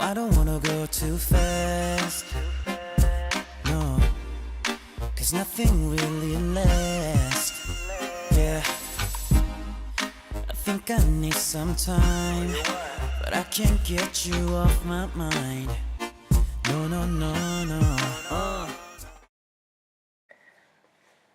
I don't wanna go too fast, no, 'cause nothing really lasts, yeah. I think I need some time, but I can't get you off my mind, no, no, no, no,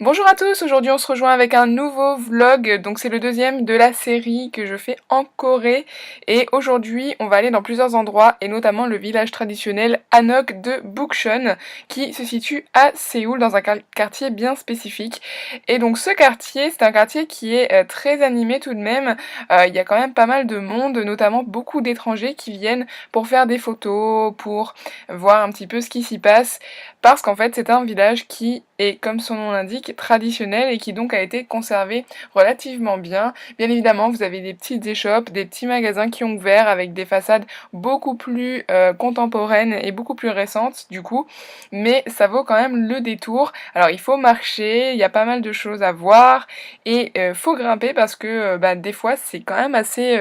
Bonjour à tous, aujourd'hui on se rejoint avec un nouveau vlog, donc c'est le deuxième de la série que je fais en Corée et aujourd'hui on va aller dans plusieurs endroits et notamment le village traditionnel Hanok de Bukchon qui se situe à Séoul dans un quartier bien spécifique et donc ce quartier c'est un quartier qui est très animé tout de même, il y a quand même pas mal de monde, notamment beaucoup d'étrangers qui viennent pour faire des photos, pour voir un petit peu ce qui s'y passe parce qu'en fait c'est un village qui est comme son nom l'indique traditionnel et qui donc a été conservé relativement bien. Bien évidemment, vous avez des petites échoppes, des petits magasins qui ont ouvert avec des façades beaucoup plus contemporaines et beaucoup plus récentes du coup, mais ça vaut quand même le détour. Alors il faut marcher, il y a pas mal de choses à voir et faut grimper parce que des fois c'est quand même assez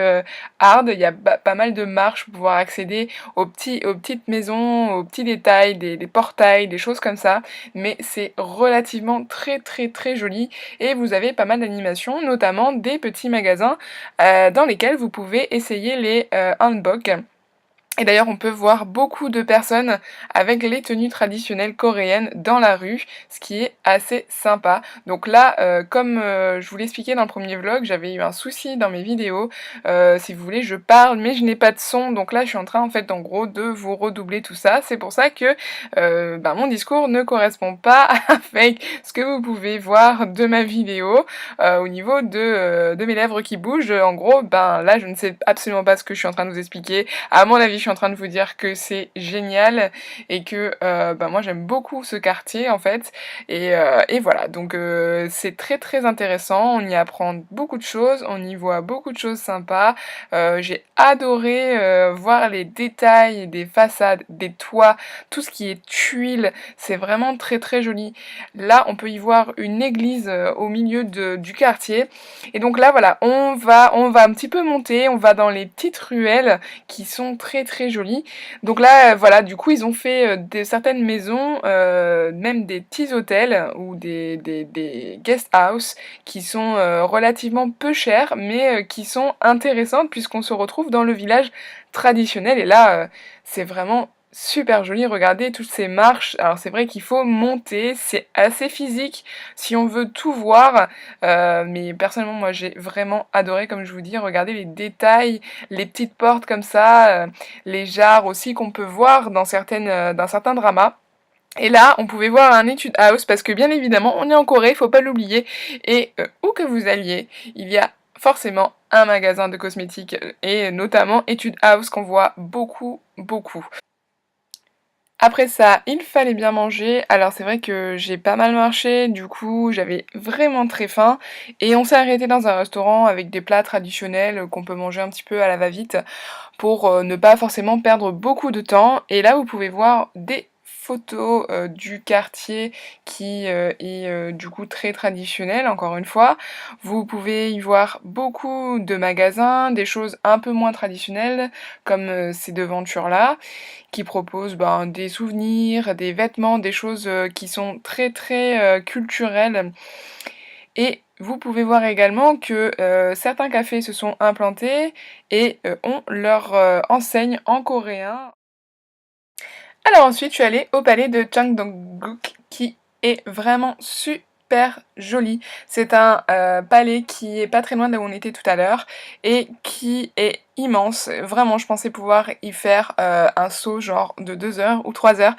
hard, il y a pas mal de marches pour pouvoir accéder aux petites maisons, aux petits détails, des portails, des choses comme ça, mais c'est relativement très joli et vous avez pas mal d'animations, notamment des petits magasins dans lesquels vous pouvez essayer les hanbok. Et d'ailleurs, on peut voir beaucoup de personnes avec les tenues traditionnelles coréennes dans la rue, ce qui est assez sympa. Donc là, comme je vous l'expliquais dans le premier vlog, j'avais eu un souci dans mes vidéos. Si vous voulez, je parle, mais je n'ai pas de son. Donc là, je suis en train, en fait, en gros, de vous redoubler tout ça. C'est pour ça que mon discours ne correspond pas avec ce que vous pouvez voir de ma vidéo au niveau de mes lèvres qui bougent. En gros, là, je ne sais absolument pas ce que je suis en train de vous expliquer. À mon avis, je suis en train de vous dire que c'est génial et que moi j'aime beaucoup ce quartier en fait et voilà, donc c'est très intéressant, on y apprend beaucoup de choses, on y voit beaucoup de choses sympas. J'ai adoré voir les détails des façades, des toits, tout ce qui est tuiles, c'est vraiment très joli. Là on peut y voir une église au milieu du quartier et donc là voilà, on va un petit peu monter, on va dans les petites ruelles qui sont très jolies. Donc là, voilà, du coup, ils ont fait certaines maisons, même des petits hôtels ou des guest house qui sont relativement peu chers, mais qui sont intéressantes puisqu'on se retrouve dans le village traditionnel. Et là, c'est vraiment super joli, regardez toutes ces marches. Alors c'est vrai qu'il faut monter, c'est assez physique si on veut tout voir, mais personnellement moi j'ai vraiment adoré, comme je vous dis, regardez les détails, les petites portes comme ça, les jarres aussi qu'on peut voir dans certains dramas. Et là, on pouvait voir un Etude House parce que bien évidemment, on est en Corée, faut pas l'oublier. Et où que vous alliez, il y a forcément un magasin de cosmétiques et notamment Etude House qu'on voit beaucoup. Après ça, il fallait bien manger. Alors c'est vrai que j'ai pas mal marché, du coup j'avais vraiment très faim. Et on s'est arrêté dans un restaurant avec des plats traditionnels qu'on peut manger un petit peu à la va-vite pour ne pas forcément perdre beaucoup de temps. Et là vous pouvez voir des photos du quartier qui est du coup très traditionnel encore une fois. Vous pouvez y voir beaucoup de magasins, des choses un peu moins traditionnelles comme ces devantures là qui proposent des souvenirs, des vêtements, des choses qui sont très culturelles. Et vous pouvez voir également que certains cafés se sont implantés et ont leur enseigne en coréen. Alors ensuite, je suis allée au palais de Changdong-guk qui est vraiment super joli. C'est un palais qui est pas très loin de là où on était tout à l'heure et qui est immense. Vraiment, je pensais pouvoir y faire un saut genre de 2 heures ou 3 heures.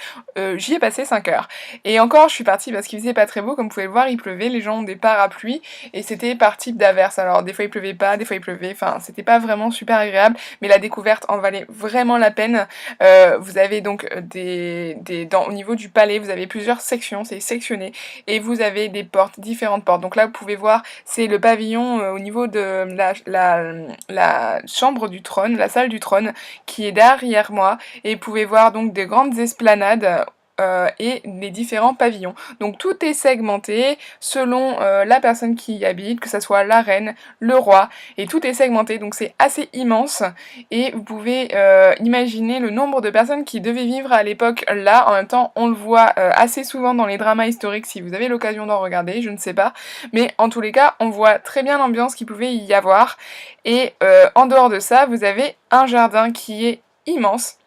J'y ai passé 5 heures. Et encore, je suis partie parce qu'il faisait pas très beau. Comme vous pouvez le voir, il pleuvait. Les gens ont des parapluies et c'était par type d'averse. Alors des fois il pleuvait pas, des fois il pleuvait. Enfin, c'était pas vraiment super agréable. Mais la découverte en valait vraiment la peine. Vous avez donc au niveau du palais, vous avez plusieurs sections, c'est sectionné, et vous avez des portes, différentes portes. Donc là, vous pouvez voir, c'est le pavillon au niveau de la chambre du trône, la salle du trône, qui est derrière moi, et vous pouvez voir donc des grandes esplanades et les différents pavillons. Donc tout est segmenté selon la personne qui y habite, que ce soit la reine, le roi, et tout est segmenté, donc c'est assez immense, et vous pouvez imaginer le nombre de personnes qui devaient vivre à l'époque là. En même temps, on le voit assez souvent dans les dramas historiques, si vous avez l'occasion d'en regarder, je ne sais pas, mais en tous les cas, on voit très bien l'ambiance qu'il pouvait y avoir, et en dehors de ça, vous avez un jardin qui est immense,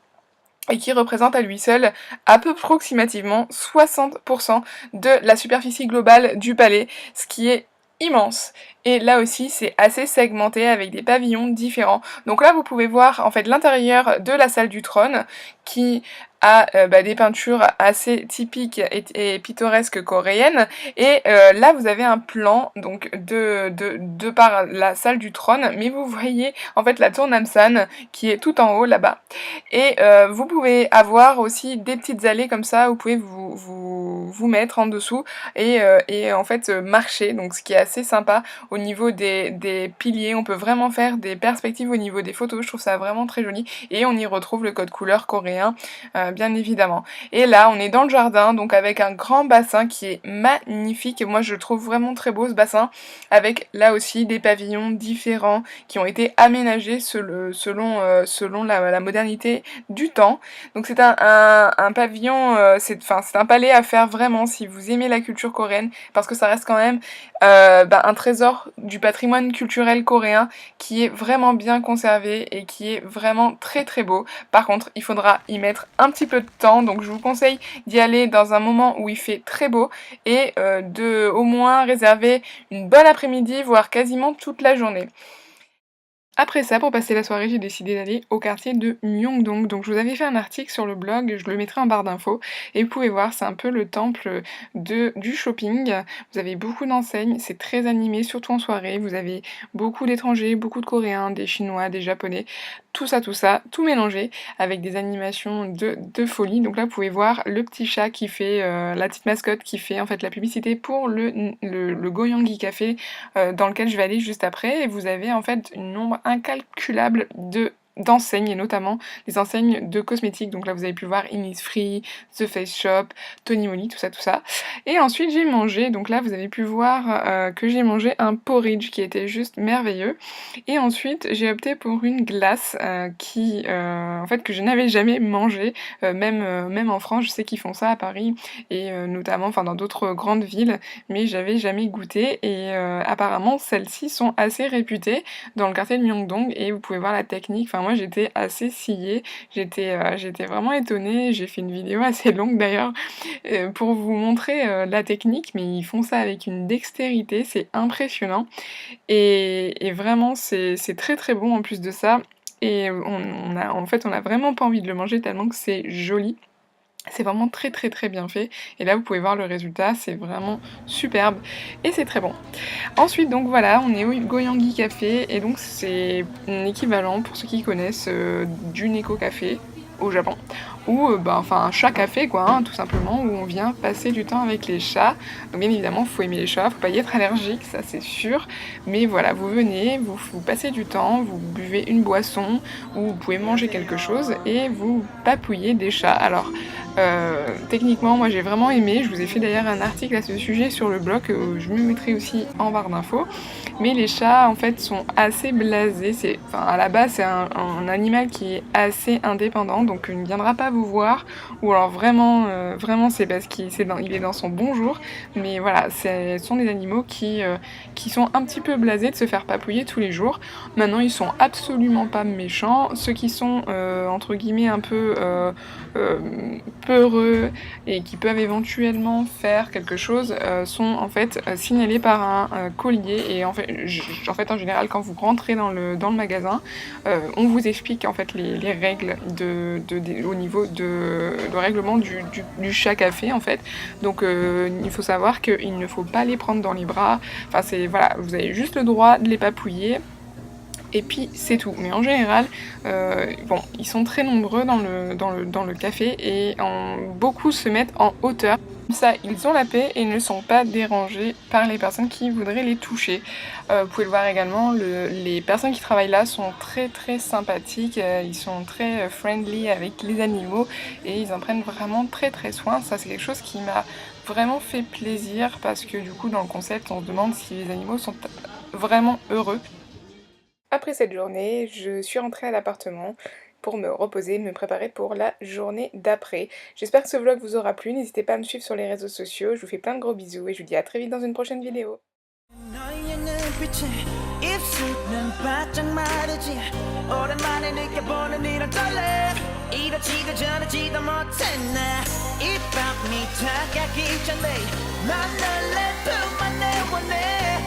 et qui représente à lui seul à peu approximativement 60% de la superficie globale du palais, ce qui est immense. Et là aussi c'est assez segmenté avec des pavillons différents. Donc là vous pouvez voir en fait l'intérieur de la salle du trône qui a des peintures assez typiques et pittoresques coréennes, et là vous avez un plan donc de par la salle du trône, mais vous voyez en fait la tour Namsan qui est tout en haut là-bas, et vous pouvez avoir aussi des petites allées comme ça où vous pouvez vous mettre en dessous et en fait marcher, donc ce qui est assez sympa. Au niveau des piliers, on peut vraiment faire des perspectives au niveau des photos, je trouve ça vraiment très joli, et on y retrouve le code couleur coréen bien évidemment. Et là on est dans le jardin, donc avec un grand bassin qui est magnifique, et moi je le trouve vraiment très beau ce bassin, avec là aussi des pavillons différents qui ont été aménagés selon la modernité du temps. Donc c'est un pavillon, c'est un palais à faire vraiment si vous aimez la culture coréenne, parce que ça reste quand même un trésor du patrimoine culturel coréen qui est vraiment bien conservé et qui est vraiment très très beau. Par contre, il faudra y mettre un petit peu de temps, donc je vous conseille d'y aller dans un moment où il fait très beau, et de au moins réserver une bonne après-midi, voire quasiment toute la journée. Après ça, pour passer la soirée, j'ai décidé d'aller au quartier de Myeongdong. Donc je vous avais fait un article sur le blog, je le mettrai en barre d'infos, et vous pouvez voir, c'est un peu le temple du shopping. Vous avez beaucoup d'enseignes, c'est très animé, surtout en soirée. Vous avez beaucoup d'étrangers, beaucoup de Coréens, des Chinois, des Japonais, tout ça, tout mélangé, avec des animations de folie. Donc là, vous pouvez voir le petit chat qui fait, la petite mascotte qui fait en fait la publicité pour le Goyanggi Café, dans lequel je vais aller juste après, et vous avez en fait un nombre incalculable d'enseignes, et notamment des enseignes de cosmétiques. Donc là vous avez pu voir Innisfree, The Face Shop, Tony Moly, tout ça. Et ensuite j'ai mangé, donc là vous avez pu voir que j'ai mangé un porridge qui était juste merveilleux. Et ensuite j'ai opté pour une glace en fait que je n'avais jamais mangé, même en France. Je sais qu'ils font ça à Paris, et notamment dans d'autres grandes villes, mais j'avais jamais goûté, et apparemment celles-ci sont assez réputées dans le quartier de Myeongdong, et vous pouvez voir la technique. Moi j'étais assez sciée, j'étais vraiment étonnée. J'ai fait une vidéo assez longue d'ailleurs pour vous montrer la technique, mais ils font ça avec une dextérité, c'est impressionnant, et vraiment c'est très très bon en plus de ça, et on a vraiment pas envie de le manger tellement que c'est joli. C'est vraiment très très très bien fait, et là vous pouvez voir le résultat, c'est vraiment superbe et c'est très bon. Ensuite donc voilà, on est au Goyanggi Café, et donc c'est un équivalent pour ceux qui connaissent du Neko Café au Japon, ou un chat café quoi, tout simplement, où on vient passer du temps avec les chats. Donc bien évidemment faut aimer les chats, faut pas y être allergique, ça c'est sûr, mais voilà, vous venez, vous passez du temps, vous buvez une boisson, ou vous pouvez manger quelque chose, et vous papouillez des chats. Alors techniquement moi j'ai vraiment aimé, je vous ai fait d'ailleurs un article à ce sujet sur le blog, je me mettrai aussi en barre d'infos, mais les chats en fait sont assez blasés, à la base c'est un animal qui est assez indépendant, donc il ne viendra pas vous voir, ou alors vraiment c'est parce qu'il est dans son bon jour, mais voilà, ce sont des animaux qui sont un petit peu blasés de se faire papouiller tous les jours. Maintenant ils sont absolument pas méchants, ceux qui sont entre guillemets un peu peureux et qui peuvent éventuellement faire quelque chose sont en fait signalés par un collier, et en fait en général quand vous rentrez dans le magasin, on vous explique en fait les règles au niveau de règlement du chat café en fait. Donc il faut savoir qu'il ne faut pas les prendre dans les bras, voilà, vous avez juste le droit de les papouiller. et puis c'est tout. Mais en général, bon, ils sont très nombreux dans le café et beaucoup se mettent en hauteur. Comme ça, ils ont la paix et ne sont pas dérangés par les personnes qui voudraient les toucher. Vous pouvez le voir également, les personnes qui travaillent là sont très très sympathiques, ils sont très friendly avec les animaux et ils en prennent vraiment très très soin. Ça, c'est quelque chose qui m'a vraiment fait plaisir parce que du coup, dans le concept, on se demande si les animaux sont vraiment heureux. Après cette journée, je suis rentrée à l'appartement pour me reposer, me préparer pour la journée d'après. J'espère que ce vlog vous aura plu, n'hésitez pas à me suivre sur les réseaux sociaux, je vous fais plein de gros bisous et je vous dis à très vite dans une prochaine vidéo. 너의 눈빛에 입술은 바짝 마르지 오랜만에 느껴보는 이런 떨림 이렇지도 저렇지도 못해 나이 밤이 다가기 전에 난 널 내 품 안에 원해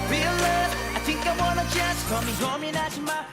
Real love I think I wanna just call me 고민하지 마